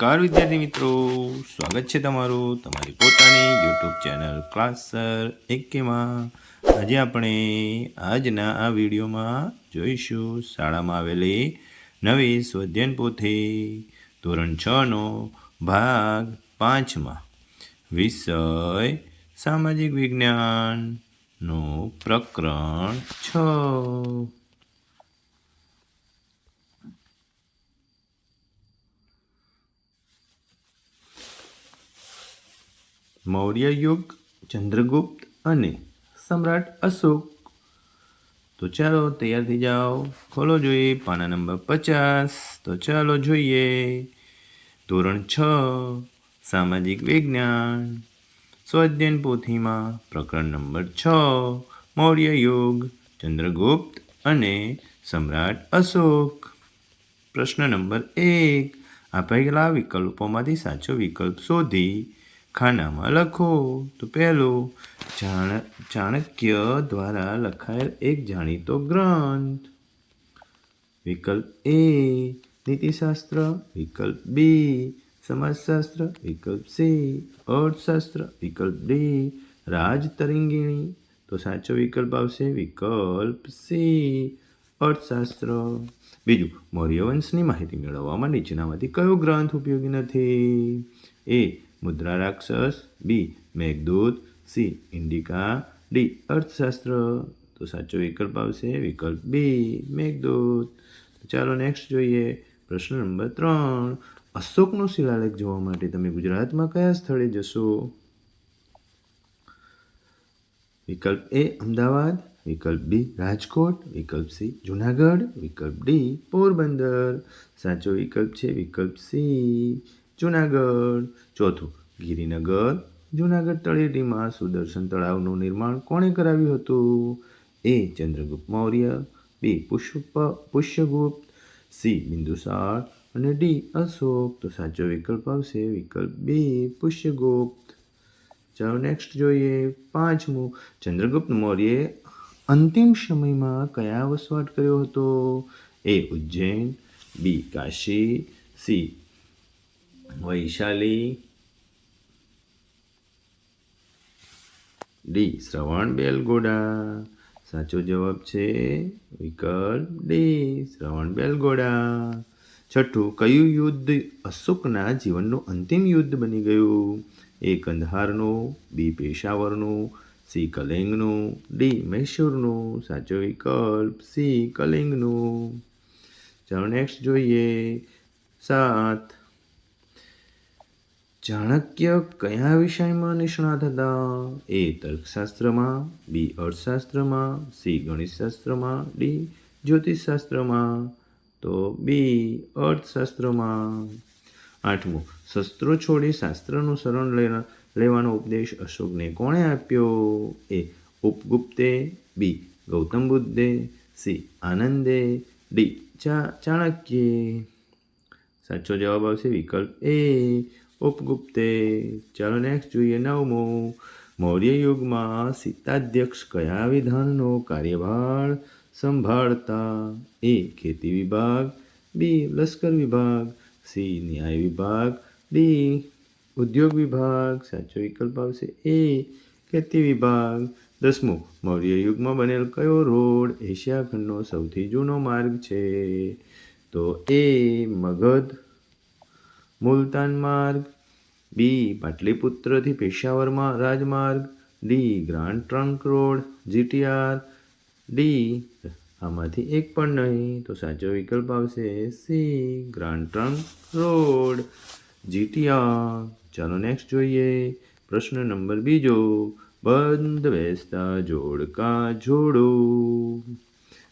નમસ્કાર વિદ્યાર્થી મિત્રો, સ્વાગત છે તમારું તમારી પોતાની યુટ્યુબ ચેનલ ક્લાસ સર એકેમાં. આજે આપણે આજના આ વિડીયોમાં જોઈશું શાળામાં આવેલી નવી સ્વાધ્યાયન પોથી ધોરણ 6નો ભાગ 5માં વિષય સામાજિક વિજ્ઞાનનું પ્રકરણ 6. મૌર્ય યુગ, ચંદ્રગુપ્ત અને સમ્રાટ અશોક. તો ચાલો તૈયાર થઈ જાઓ, ખોલો જોઈએ પાના નંબર 50. તો ચાલો જોઈએ ધોરણ 6 સામાજિક વિજ્ઞાન સ્વાધ્યાયન પોથીમાં પ્રકરણ નંબર 6 મૌર્ય યુગ, ચંદ્રગુપ્ત અને સમ્રાટ અશોક. પ્રશ્ન નંબર 1, આપેલા વિકલ્પોમાંથી સાચો વિકલ્પ શોધી ખાનામાં લખો. તો પહેલું, ચાણક્ય દ્વારા લખાયેલ એક જાણીતો ગ્રંથ. વિકલ્પ એ નીતિશાસ્ત્ર, વિકલ્પ બી સમાજશાસ્ત્ર, વિકલ્પ સી અર્થશાસ્ત્ર, વિકલ્પ ડી રાજતરંગિણી. તો સાચો વિકલ્પ આવશે વિકલ્પ સી અર્થશાસ્ત્ર. બીજું, મૌર્ય વંશની માહિતી મેળવવામાં નીચેનામાંથી કયો ગ્રંથ ઉપયોગી નથી? એ મુદ્રા રાક્ષસ, બી મેઘદૂત, સી ઇન્ડિકા, ડી અર્થશાસ્ત્ર. તો સાચો વિકલ્પ આવશે વિકલ્પ બી મેઘદૂત. ચાલો નેક્સ્ટ જોઈએ પ્રશ્ન નંબર 3, અશોકનો શિલાલેખ જોવા માટે તમે ગુજરાતમાં કયા સ્થળે જશો? વિકલ્પ એ અમદાવાદ, વિકલ્પ બી રાજકોટ, વિકલ્પ સી જુનાગઢ, વિકલ્પ ડી પોરબંદર. સાચો વિકલ્પ છે વિકલ્પ સી જુનાગઢ. ચોથું, ગિરિનગર જુનાગઢ તળેટીમાં સુદર્શન તળાવનું નિર્માણ કોણે કરાવ્યું હતું? એ ચંદ્રગુપ્ત મૌર્ય, બી પુષ્યગુપ્ત, સી બિંદુસાર અને ડી અશોક. તો સાચો વિકલ્પ આવશે વિકલ્પ બી પુષ્યગુપ્ત. ચાલો નેક્સ્ટ જોઈએ 5મું, ચંદ્રગુપ્ત મૌર્યે અંતિમ સમયમાં કયા વસવાટ કર્યો હતો? એ ઉજ્જૈન, બી કાશી, સી વૈશાલી, ડી શ્રવણબેલગોડા. સાચો જવાબ છે વિકલ્પ ડી શ્રવણબેલગોડા. છઠ્ઠું, કયું યુદ્ધ અશોકના જીવનનું અંતિમ યુદ્ધ બની ગયું? એ કંદહારનું, બી પેશાવરનું, સી કલિંગનું, ડી મૈસૂરનું. સાચો વિકલ્પ સી કલિંગનું. ચાલો નેક્સ્ટ જોઈએ 7, ચાણક્ય કયા વિષયમાં નિષ્ણાત હતા? એ તર્કશાસ્ત્રમાં, બી અર્થશાસ્ત્રમાં, સી ગણિતશાસ્ત્રમાં, ડી જ્યોતિષશાસ્ત્રમાં. તો બી અર્થશાસ્ત્રમાં. 8મું, શસ્ત્રો છોડી શાસ્ત્રનું શરણ લેવાનો ઉપદેશ અશોકને કોણે આપ્યો? એ ઉપગુપ્તે, બી ગૌતમ બુદ્ધે, સી આનંદે, ડી ચાણક્યે. સાચો જવાબ આવશે વિકલ્પ એ ઉપગુપ્તે. ચાલો નેક્સ્ટ જોઈએ 9મું, મૌર્ય યુગમાં સીતાધ્યક્ષ કયા વિધાનનો કાર્યભાર સંભાળતા? એ ખેતી વિભાગ, બી લશ્કર વિભાગ, સી ન્યાય વિભાગ, ડી ઉદ્યોગ વિભાગ. સાચો વિકલ્પ આવશે એ ખેતી વિભાગ. 10મું, મૌર્ય યુગમાં બનેલ કયો રોડ એશિયા ખંડનો સૌથી જૂનો માર્ગ છે? તો એ મગધ મુલતાન માર્ગ, બી પાટલીપુત્રથી પેશાવરમાં રાજમાર્ગ, ડી ગ્રાન્ડ ટ્રંક રોડ જીટીઆર, ડી આમાંથી એક પણ નહીં. તો સાચો વિકલ્પ આવશે સી ગ્રાન્ડ ટ્રંક રોડ જીટીઆર. ચાલો નેક્સ્ટ જોઈએ પ્રશ્ન નંબર 2, બંધ બેસતા જોડકા જોડો.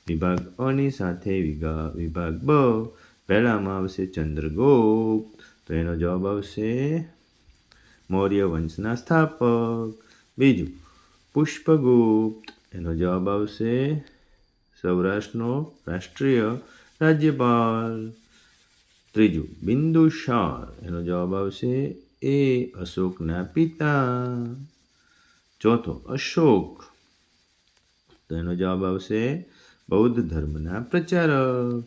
વિભાગ અની સાથે વિભાગ બ. પહેલામાં આવશે ચંદ્રગુપ્ત, તો એનો જવાબ આવશે મૌર્ય વંશના સ્થાપક. બીજું પુષ્પગુપ્ત, એનો જવાબ આવશે સૌરાષ્ટ્રનો રાષ્ટ્રીય રાજ્યપાલ. ત્રીજું બિંદુસાર, એનો જવાબ આવશે એ અશોકના પિતા. ચોથો અશોક, તો એનો જવાબ આવશે બૌદ્ધ ધર્મના પ્રચારક.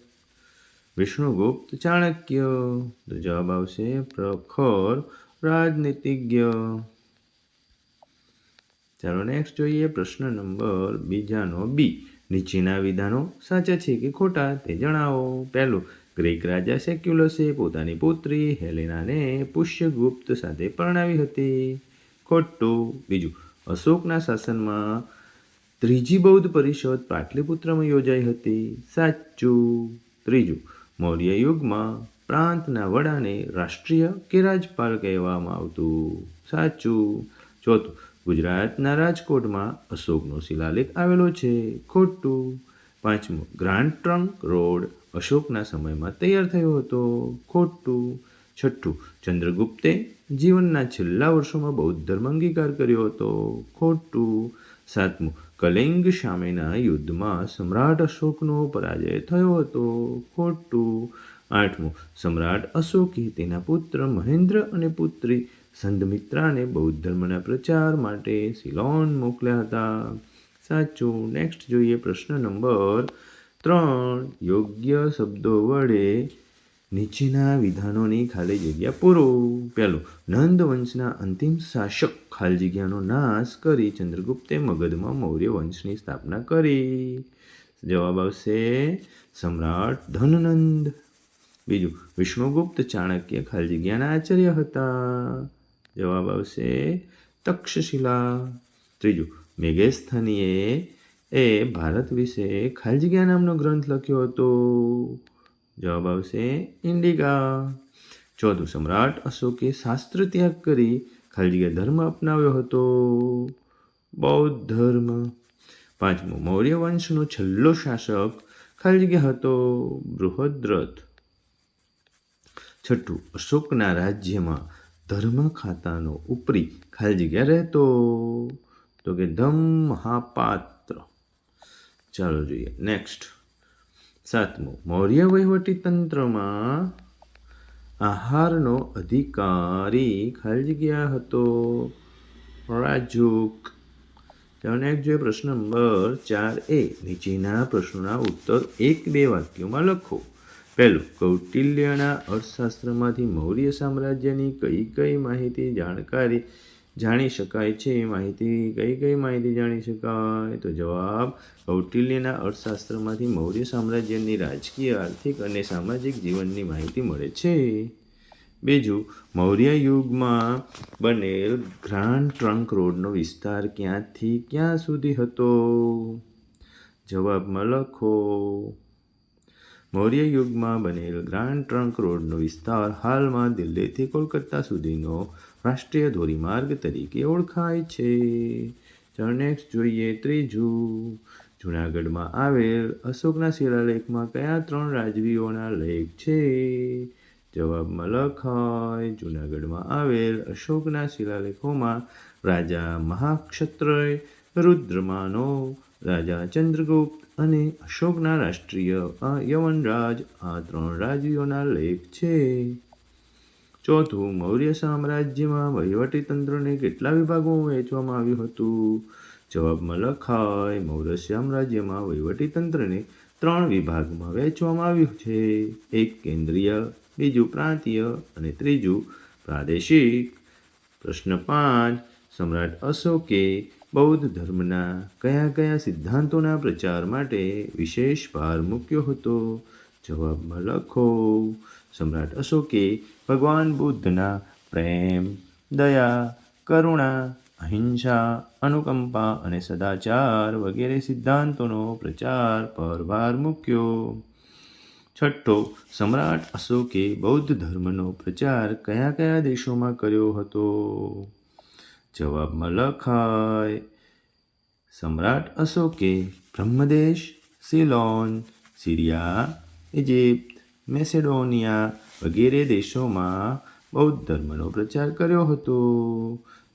વિષ્ણુગુપ્ત ચાણક્ય. તો જવાબ આવશે પ્રખર રાજનીતિજ્ઞ. ચાલો નેક્સ્ટ જોઈએ પ્રશ્ન નંબર બીજાનો બી. નીચેના વિધાનો સાચા છે કે ખોટા તે જણાવો. પહેલું, ગ્રીક રાજા સેક્યુલસે પોતાની પુત્રી હેલેનાને પુષ્યગુપ્ત સાથે પરણાવી હતી. ખોટું. બીજું, અશોકના શાસનમાં ત્રીજી બૌદ્ધ પરિષદ પાટલીપુત્રમાં યોજાઈ હતી. સાચું. ત્રીજું, મૌર્ય યુગમાં પ્રાંતના વડાને રાષ્ટ્રીય કે રાજપાલ કહેવામાં આવતું. સાચું. ચોથું, ગુજરાતના રાજકોટમાં અશોકનો શિલાલેખ આવેલો છે. ખોટું. પાંચમું, ગ્રાન્ડ ટ્રંક રોડ અશોકના સમયમાં તૈયાર થયો હતો. ખોટું. છઠ્ઠું, ચંદ્રગુપ્તે જીવનના છેલ્લા વર્ષોમાં બૌદ્ધ ધર્મ અંગીકાર કર્યો હતો. ખોટું. સાતમું, કલિંગ સામેના યુદ્ધમાં સમ્રાટ અશોકનો પરાજય થયો હતો. ખોટું. આઠમું, સમ્રાટ અશોકે તેના પુત્ર મહેન્દ્ર અને પુત્રી સંધમિત્રાને બૌદ્ધ ધર્મના પ્રચાર માટે સિલોન મોકલ્યા હતા. સાચું. નેક્સ્ટ જોઈએ પ્રશ્ન નંબર 3. યોગ્ય શબ્દો વડે નીચેના વિધાનોની ખાલી જગ્યા પૂરો. પહેલું, નંદ વંશના અંતિમ શાસક ખાલી જગ્યાનો નાશ કરી ચંદ્રગુપ્તે મગધમાં મૌર્ય વંશની સ્થાપના કરી. જવાબ આવશે સમ્રાટ ધનનંદ. બીજું, વિષ્ણુગુપ્ત ચાણક્ય ખાલી જગ્યાના આચાર્ય હતા. જવાબ આવશે તક્ષશિલા. ત્રીજું, મેગેસ્થનીએ ભારત વિશે ખાલી જગ્યા નામનો ગ્રંથ લખ્યો હતો. જવાબ આવશે ઇન્ડિકા. ચોથું, સમ્રાટ અશોકે શાસ્ત્ર ત્યાગ કરી ખાલી જગ્યા ધર્મ અપનાવ્યો હતો. બૌદ્ધ ધર્મ. પાંચમું, મૌર્ય વંશનો છેલ્લો શાસક ખાલી જગ્યા હતો બૃહદ્રથ. છઠ્ઠું, અશોકના રાજ્યમાં ધર્મ ખાતાનો ઉપરી ખાલી જગ્યા રહેતો. તો કે ધમ્મહાપાત્ર. ચાલો જોઈએ નેક્સ્ટ. સાતમું, મૌર્ય વહીવટી તંત્રમાં આહારનો અધિકારી ખાલી જગ્યા હતો રાજુક. ચાલો નેક્સ્ટ જોઈએ પ્રશ્ન નંબર 4a. નીચેના પ્રશ્નોના ઉત્તર 1-2 વાક્યોમાં લખો. પહેલું, કૌટિલ્યના અર્થશાસ્ત્રમાંથી મૌર્ય સામ્રાજ્યની કઈ કઈ માહિતી જાણી શકાય છે. કઈ કઈ માહિતી જાણી શકાય? તો જવાબ, કૌટિલ્યના અર્થશાસ્ત્રમાંથી મૌર્ય સામ્રાજ્યની રાજકીય, આર્થિક અને સામાજિક જીવનની માહિતી મળે છે. બીજું, મૌર્ય યુગમાં બનેલ ગ્રાન્ડ ટ્રંક રોડનો વિસ્તાર ક્યાંથી ક્યાં સુધી હતો? જવાબમાં લખો. મૌર્ય યુગમાં બનેલ ગ્રાન્ડ ટ્રંક રોડનો વિસ્તાર હાલમાં દિલ્હીથી કોલકાતા સુધીનો રાષ્ટ્રીય ધોરીમાર્ગ તરીકે ઓળખાય છે. ચાલો નેક્સ્ટ જોઈએ ત્રીજું. જૂનાગઢમાં આવેલ અશોકના શિલાલેખમાં કયા 3 રાજવીઓના લેખ છે? જવાબમાં લખાય. જૂનાગઢમાં આવેલ અશોકના શિલાલેખોમાં રાજા મહાક્ષત્રય, રુદ્રમાનો, રાજા ચંદ્રગુપ્ત અને અશોકના રાષ્ટ્રીય યવનરાજ આ 3 રાજવીઓના લેખ છે. ચોથું, મૌર્ય સામ્રાજ્યમાં વહીવટીતંત્રને કેટલા વિભાગોમાં વહેંચવામાં આવ્યું હતું? જવાબમાં લખાય. મૌર્ય સામ્રાજ્યમાં વહીવટીતંત્રને 3 વિભાગમાં વહેંચવામાં આવ્યું છે. એક કેન્દ્રીય, બીજું પ્રાંતીય અને ત્રીજું પ્રાદેશિક. પ્રશ્ન 5. સમ્રાટ અશોકે બૌદ્ધ ધર્મના કયા કયા સિદ્ધાંતોના પ્રચાર માટે વિશેષ ભાર મૂક્યો હતો? જવાબમાં લખો. સમ્રાટ અશોકે ભગવાન બુદ્ધના પ્રેમ, દયા, કરુણા, અહિંસા, અનુકંપા અને સદાચાર વગેરે સિદ્ધાંતોનો પ્રચાર પર ભાર મૂક્યો. છઠ્ઠો, સમ્રાટ અશોકે બૌદ્ધ ધર્મનો પ્રચાર કયા કયા દેશોમાં કર્યો હતો? જવાબમાં લખાય. સમ્રાટ અશોકે બ્રહ્મદેશ, સિલોન, સિરિયા, ઇજિપ્ત, મેસેડોનિયા વગેરે દેશોમાં બૌદ્ધ ધર્મનો પ્રચાર કર્યો હતો.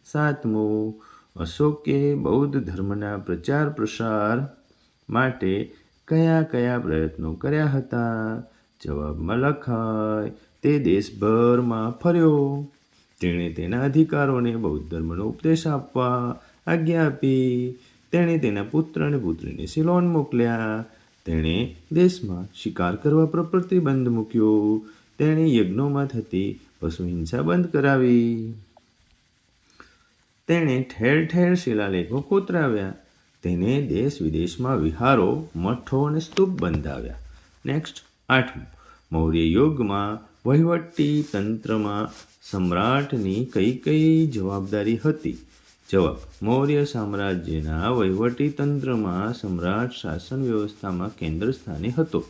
સાતમું, અશોકે બૌદ્ધ ધર્મના પ્રચાર પ્રસાર માટે કયા કયા પ્રયત્નો કર્યા હતા? જવાબમાં લખાય. તે દેશભરમાં ફર્યો. તેણે તેના અધિકારોને બૌદ્ધ ધર્મનો ઉપદેશ આપવા આજ્ઞા આપી. તેણે તેના પુત્ર અને પુત્રીને સિલોન મોકલ્યા. તેણે દેશમાં શિકાર કરવા પર પ્રતિબંધ મૂક્યો. તેણે યજ્ઞોમાં થતી પશુ હિંસા બંધ કરાવી. તેણે ઠેર ઠેર શિલાલેખો કોતરાવ્યા. તેને દેશ વિદેશમાં વિહારો, મઠો અને સ્તૂપ બંધાવ્યા. નેક્સ્ટ 8. મૌર્ય યુગમાં વહીવટી તંત્રમાં સમ્રાટની કઈ કઈ જવાબદારી હતી? જવાબ: મૌર્ય સામ્રાજ્યના વહીવટી તંત્રમાં સમ્રાટ શાસન વ્યવસ્થામાં કેન્દ્ર સ્થાને હતો.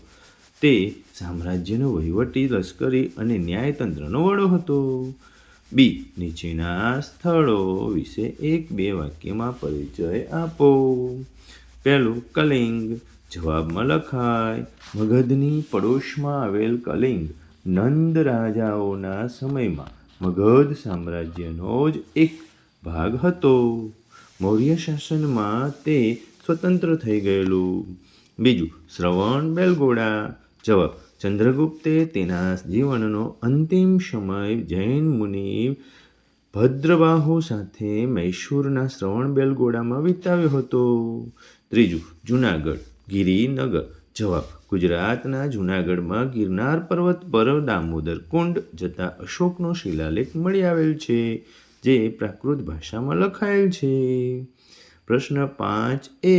તે સામ્રાજ્યનો વહીવટી, લશ્કરી અને ન્યાયતંત્રનો વડો હતો. બી. નીચેના સ્થળો વિશે 1-2 વાક્યમાં પરિચય આપો. પહેલું, કલિંગ. જવાબમાં લખાય: મગધની પડોશમાં આવેલ કલિંગ નંદ રાજાઓના સમયમાં મગધ સામ્રાજ્યનો જ એક ભાગ હતો. મૌર્ય શાસનમાં તે સ્વતંત્ર થઈ ગયેલું. બીજું, શ્રવણ બેલગોડા. જવાબ: ચંદ્રગુપ્તે તેના જીવનનો અંતિમ સમય જૈન મુનિ ભદ્રબાહુ સાથે મૈસૂરના શ્રવણ બેલગોડામાં વિતાવ્યો હતો. ત્રીજું, જૂનાગઢ. ગિરિનગર. જવાબ: ગુજરાતના જૂનાગઢમાં ગિરનાર પર્વત પર દામોદર કુંડ જતા અશોકનો શિલાલેખ મળી આવેલ છે, જે પ્રાકૃત ભાષામાં લખાયેલ છે. પ્રશ્ન 5A.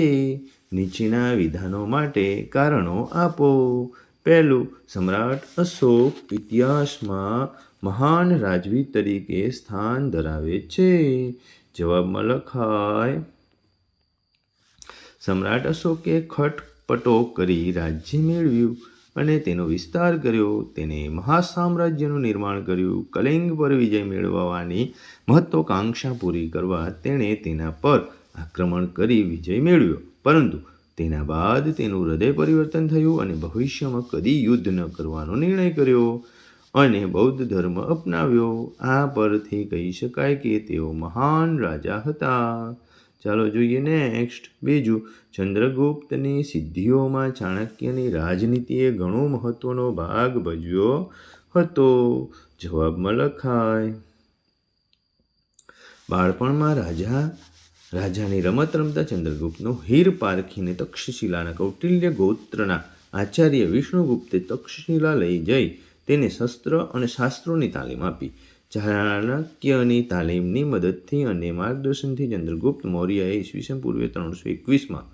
નીચેના વિધાનો માટે કારણો આપો. પહેલું, સમ્રાટ અશોક ઇતિહાસમાં મહાન રાજવી તરીકે સ્થાન ધરાવે છે. જવાબમાં લખાય: સમ્રાટ અશોકે ખટપટો કરી રાજ્ય મેળવ્યું અને તેનો વિસ્તાર કર્યો. તેને મહાસામ્રાજ્યનું નિર્માણ કર્યું. કલિંગ પર વિજય મેળવવાની મહત્વાકાંક્ષા પૂરી કરવા તેણે તેના પર આક્રમણ કરી વિજય મેળવ્યો. પરંતુ તેના બાદ તેનું હૃદય પરિવર્તન થયું અને ભવિષ્યમાં કદી યુદ્ધ ન કરવાનો નિર્ણય કર્યો અને બૌદ્ધ ધર્મ અપનાવ્યો. આ પરથી કહી શકાય કે તેઓ મહાન રાજા હતા. ચાલો જોઈએ નેક્સ્ટ. બીજું, ચંદ્રગુપ્તની સિદ્ધિઓમાં ચાણક્યની રાજનીતિએ ઘણો મહત્વનો ભાગ ભજવ્યો હતો. જવાબમાં લખાય: બાળપણમાં રાજાની રમત રમતા ચંદ્રગુપ્તનો હીર પારખીને તક્ષશિલાના કૌટિલ્ય ગોત્રના આચાર્ય વિષ્ણુગુપ્તે તક્ષશિલા લઈ જઈ તેને શસ્ત્ર અને શાસ્ત્રોની તાલીમ આપી. ચાણક્યની તાલીમની મદદથી અને માર્ગદર્શનથી ચંદ્રગુપ્ત મૌર્યએ ઈસવીસન પૂર્વે 321માં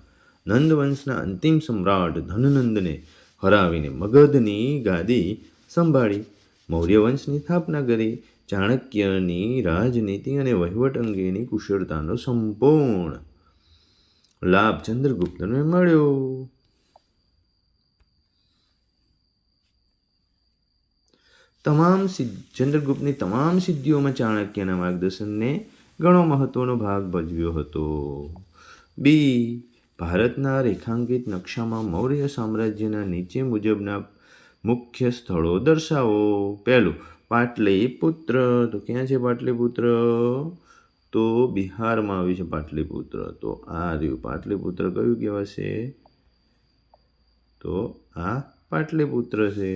નંદવંશના અંતિમ સમ્રાટ ધનનંદને હરાવીને મગધની ગાદી સંભાળી. મૌર્ય વંશની સ્થાપના કરી. ચાણક્યની રાજનીતિ અને વહીવટ અંગેની કુશળતાનો સંપૂર્ણ લાભ ચંદ્રગુપ્તને મળ્યો. ચંદ્રગુપ્તની તમામ સિદ્ધિઓમાં ચાણક્યના માર્ગદર્શનને ઘણો મહત્વનો ભાગ ભજવ્યો હતો. બી. ભારતના રેખાંકિત નકશામાં મૌર્ય સામ્રાજ્યના નીચે મુજબના મુખ્ય સ્થળો દર્શાવો. પહેલું, પાટલીપુત્ર. તો ક્યાં છે પાટલીપુત્ર? તો બિહારમાં આવ્યું છે પાટલીપુત્ર. તો આ રહ્યું પાટલીપુત્ર. કયું કહેવાશે? તો આ પાટલીપુત્ર છે.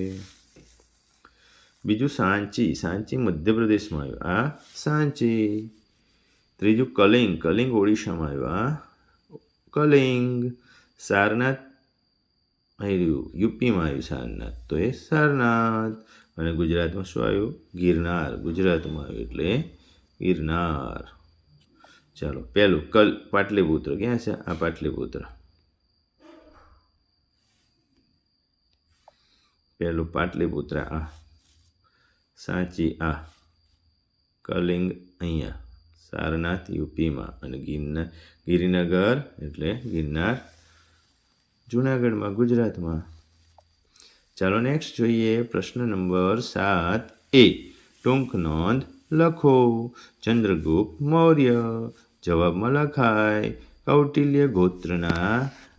બીજું, સાંચી. સાંચી મધ્યપ્રદેશમાં આવ્યું. આ સાંચી. ત્રીજું, કલિંગ. કલિંગ ઓડિશામાં આવ્યું. આ કલિંગ. સારનાથ આવ્યું યુપીમાં આવ્યું સારનાથ. તો એ સારનાથ. અને ગુજરાતમાં શું આવ્યું? ગિરનાર. ગુજરાતમાં આવ્યું એટલે ગિરનાર. ચાલો, પહેલું પાટલીપુત્ર. ક્યાં છે? આ પાટલીપુત્ર. પહેલું પાટલીપુત્ર. આ સાંચી. આ કલિંગ અહીંયા. સારનાથ યુપીમાં. અને ગિરિનગર એટલે ગિરનાર જૂનાગઢમાં, ગુજરાતમાં. ચાલો નેક્સ્ટ જોઈએ. પ્રશ્ન નંબર 7A. ટૂંક નોંધ લખો. ચંદ્રગુપ્ત મૌર્ય. જવાબમાં લખાય: કૌટિલ્ય ગોત્રના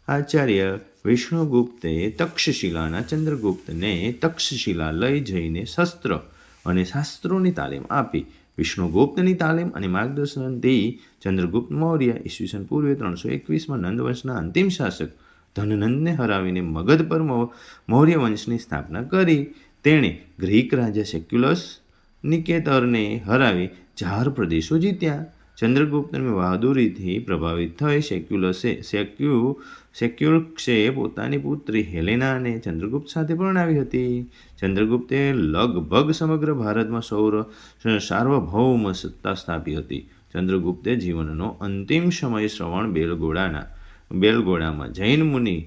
આચાર્ય વિષ્ણુગુપ્તે તક્ષશિલાના ચંદ્રગુપ્તને તક્ષશિલા લઈ જઈને શસ્ત્ર અને શાસ્ત્રોની તાલીમ આપી. વિષ્ણુગુપ્તની તાલીમ અને માર્ગદર્શનથી ચંદ્રગુપ્ત મૌર્ય ઈસવીસન પૂર્વે 321માં નંદવંશના અંતિમ શાસક ધનનંદને હરાવીને મગધ પર મૌર્ય વંશની સ્થાપના કરી. તેણે ગ્રીક રાજા સેક્યુલસ નિકેતરને હરાવી 4 પ્રદેશો જીત્યા. ચંદ્રગુપ્તની બહાદુરીથી પ્રભાવિત થઈ સેક્યુલક્સે પોતાની પુત્રી હેલેનાને ચંદ્રગુપ્ત સાથે પરણાવી હતી. ચંદ્રગુપ્તે લગભગ સમગ્ર ભારતમાં સાર્વભૌમ સત્તા સ્થાપી હતી. ચંદ્રગુપ્તે જીવનનો અંતિમ સમય શ્રવણ બેલગોળામાં જૈન મુનિ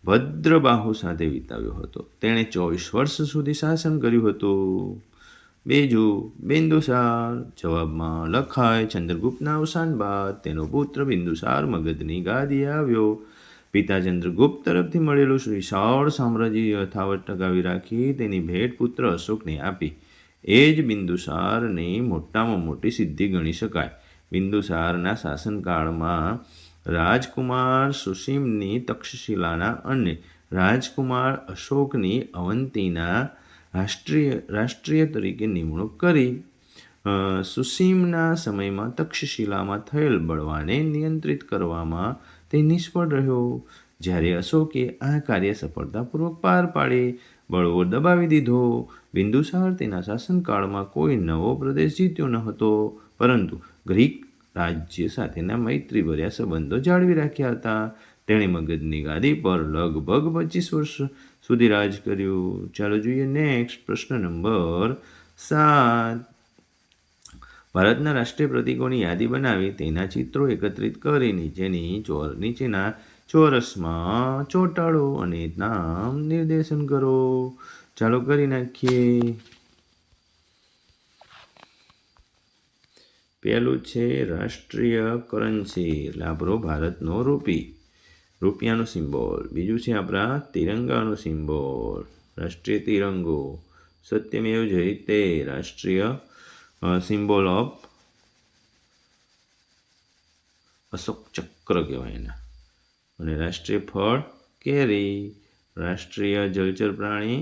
ભદ્રબાહુ સાથે વિતાવ્યો હતો. તેણે 24 વર્ષ સુધી શાસન કર્યું હતું. બીજું, બિંદુસાર. જવાબમાં લખાય, ચંદ્રગુપ્તના અવસાન બાદ તેનો પુત્ર બિંદુસાર મગધની ગાદીએ આવ્યો. પિતા ચંદ્રગુપ્ત તરફથી મળેલું વિશાળ સામ્રાજ્ય યથાવત ટકાવી રાખી તેની ભેટ પુત્ર અશોકને આપી. એ જ બિંદુસારની મોટામાં મોટી સિદ્ધિ ગણી શકાય. બિંદુસારના શાસનકાળમાં રાજકુમાર સુસીમની તક્ષશિલાના અને રાજકુમાર અશોકની અવંતીના રાષ્ટ્રીય તરીકે નિમણૂક કરી. સુસીમના સમયમાં તક્ષશિલામાં થયેલ બળવાને નિયંત્રિત કરવામાં તે નિષ્ફળ રહ્યો. જ્યારે અશોકે આ કાર્ય સફળતાપૂર્વક પાર પાડી બળવો દબાવી દીધો. બિંદુસાર તેના શાસનકાળમાં કોઈ નવો પ્રદેશ જીત્યો ન હતો, પરંતુ ગ્રીક રાજ્ય સાથેના મૈત્રીભર્યા સંબંધો જાળવી રાખ્યા હતા. તેણે મગધની ગાદી પર લગભગ 25 વર્ષ સુધી રાજ કર્યું. ચાલો જોઈએ નેક્સ્ટ પ્રશ્ન નંબર 7. ભારતના રાષ્ટ્રીય પ્રતીકોની યાદી બનાવી તેના ચિત્રો એકત્રિત કરી નીચેના ચોરસમાં ચોંટાડો અને નામ નિર્દેશન કરો. ચાલો કરી નાખીએ. પહેલું છે રાષ્ટ્રીય કરન્સી, એટલે આપણો ભારતનો રૂપિયાનો સિમ્બોલ. બીજું છે આપણા તિરંગાનો સિમ્બોલ, રાષ્ટ્રીય તિરંગો. સત્યમેવ જયતે, રાષ્ટ્રીય સિમ્બોલ ઓફ અશોક ચક્ર કહેવાય એને. અને રાષ્ટ્રીય ફળ કેરી. રાષ્ટ્રીય જલચર પ્રાણી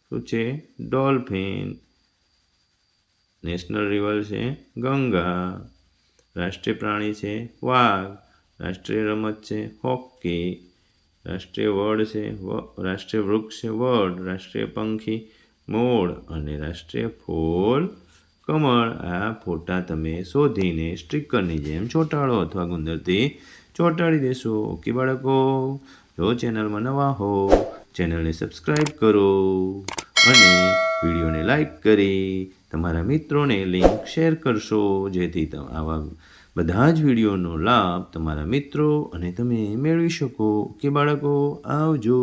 શું છે? ડોલ્ફિન. નેશનલ રિવર છે ગંગા. રાષ્ટ્રીય પ્રાણી છે વાઘ. રાષ્ટ્રીય રમત છે હોકી. રાષ્ટ્રીય રાષ્ટ્રીય વૃક્ષ છે વડ. રાષ્ટ્રીય પંખી મોર. અને રાષ્ટ્રીય ફૂલ કમળ. આ ફોટા તમે શોધીને સ્ટીકરની જેમ ચોંટાડો અથવા ગુંદરથી ચોંટાડી દેશો. ઓકે બાળકો, જો ચેનલમાં નવા હો ચેનલને સબસ્ક્રાઈબ કરો અને વિડીયોને લાઈક કરી તમારા મિત્રોને લિંક શેર કરશો, જેથી આવા બધા જ વિડીયોનો લાભ તમારા મિત્રો અને તમે મેળવી શકો. કે બાળકો, આવજો.